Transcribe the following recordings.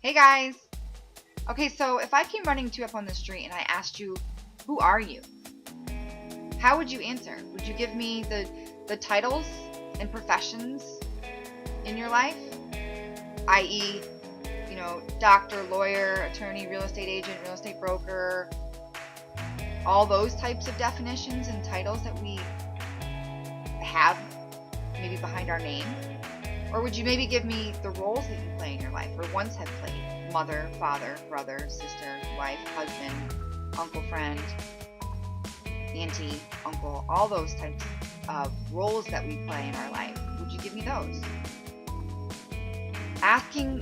Hey guys! Okay, so if I came running to you up on the street and I asked you, who are you? How would you answer? Would you give me the titles and professions in your life? I.e., doctor, lawyer, attorney, real estate agent, real estate broker, all those types of definitions and titles that we have maybe behind our name? Or would you maybe give me the roles that you play in your life or once have played? Mother, father, brother, sister, wife, husband, uncle, friend, auntie, uncle, all those types of roles that we play in our life. Would you give me those? Asking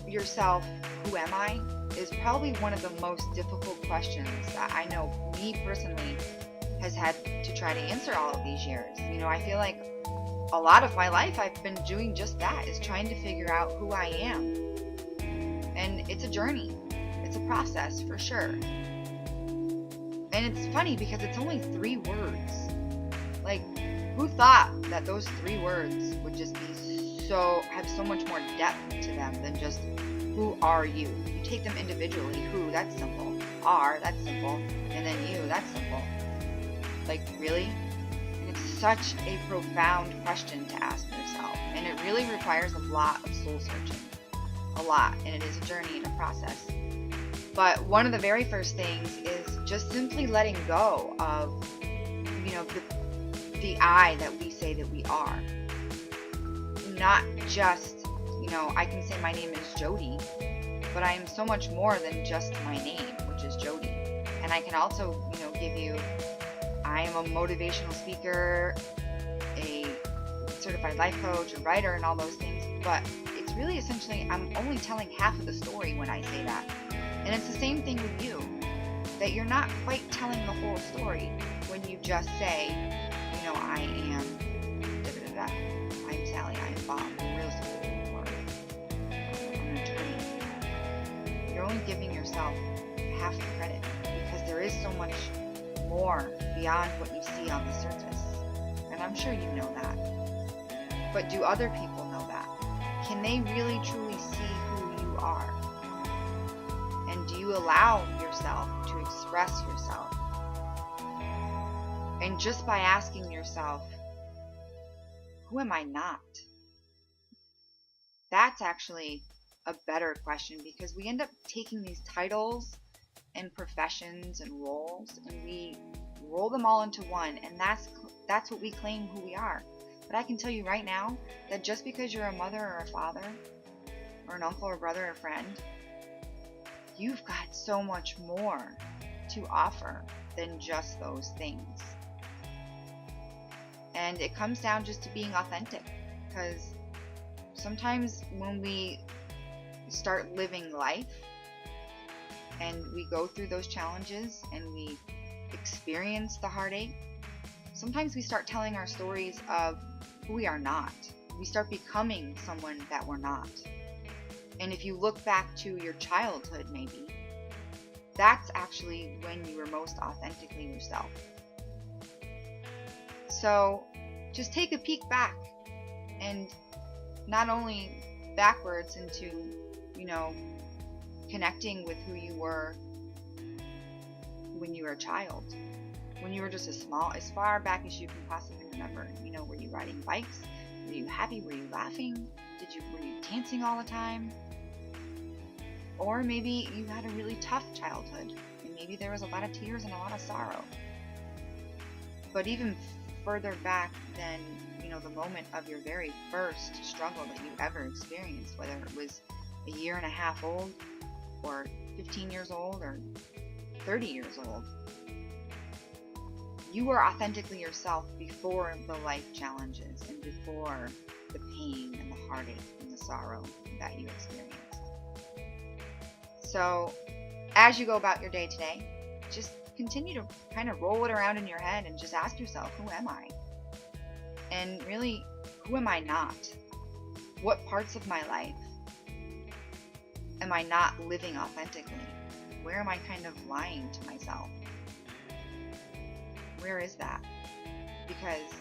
yourself, who am I, is probably one of the most difficult questions that I know me personally has had to try to answer all of these years. I feel like a lot of my life I've been doing just that, is trying to figure out who I am. And it's a journey. It's a process for sure. And it's funny because it's only 3 words. Like, who thought that those 3 words would just be have so much more depth to them than just who are you? You take them individually. Who, that's simple. Are, that's simple. And then you, that's simple. Like, really? And it's such a profound question to ask yourself. And it really requires a lot of soul searching. A lot. And it is a journey and a process. But one of the very first things is just simply letting go of, the I that we say that we are. Not just, I can say my name is Jody, but I am so much more than just my name, which is Jody. And I can also, give you, I am a motivational speaker, a certified life coach, a writer, and all those things. But it's really essentially, I'm only telling half of the story when I say that. And it's the same thing with you, that you're not quite telling the whole story when you just say, I am da-da-da-da. I'm Sally, I'm Bob, I'm real estate, or I'm an attorney. You're only giving yourself half the credit because there is so much more beyond what you see on the surface. And I'm sure you know that. But do other people know that? Can they really truly see who you are? And do you allow yourself to express yourself? And just by asking yourself, who am I not? That's actually a better question, because we end up taking these titles and professions and roles and we roll them all into one, and that's what we claim who we are. But I can tell you right now that just because you're a mother or a father or an uncle or brother or friend, you've got so much more to offer than just those things. And it comes down just to being authentic, because sometimes when we start living life and we go through those challenges and we experience the heartache, sometimes we start telling our stories of who we are not. We start becoming someone that we're not. And if you look back to your childhood, maybe, that's actually when you were most authentically yourself. So just take a peek back, and not only backwards into, connecting with who you were when you were a child, when you were just as far back as you can possibly remember. Were you riding bikes? Were you happy? Were you laughing? Were you dancing all the time? Or maybe you had a really tough childhood, and maybe there was a lot of tears and a lot of sorrow. But even further back than, the moment of your very first struggle that you ever experienced, whether it was a year and a half old, or 15 years old, or 30 years old, you were authentically yourself before the life challenges and before the pain and the heartache and the sorrow that you experienced. So as you go about your day today, just continue to kind of roll it around in your head and just ask yourself, who am I? And really, who am I not? What parts of my life am I not living authentically? Where am I kind of lying to myself? Where is that? Because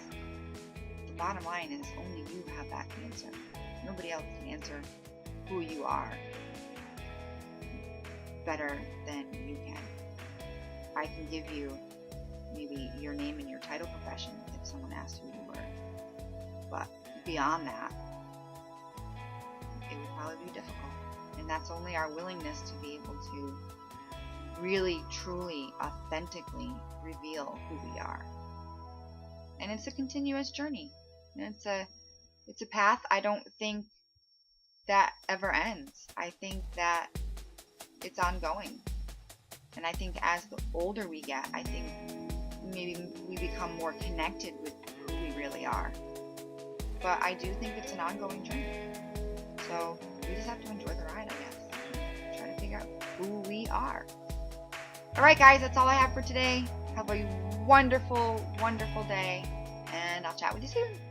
the bottom line is only you have that answer. Nobody else can answer who you are better than you can. I can give you maybe your name and your title profession if someone asked who you were. But beyond that, it would probably be difficult. And that's only our willingness to be able to really, truly, authentically reveal who we are. And it's a continuous journey. And it's a path I don't think that ever ends. I think that it's ongoing. And I think as the older we get, I think maybe we become more connected with who we really are. But I do think it's an ongoing journey. So we just have to enjoy the ride, I guess. Try to figure out who we are. Alright guys, that's all I have for today. Have a wonderful, wonderful day. And I'll chat with you soon.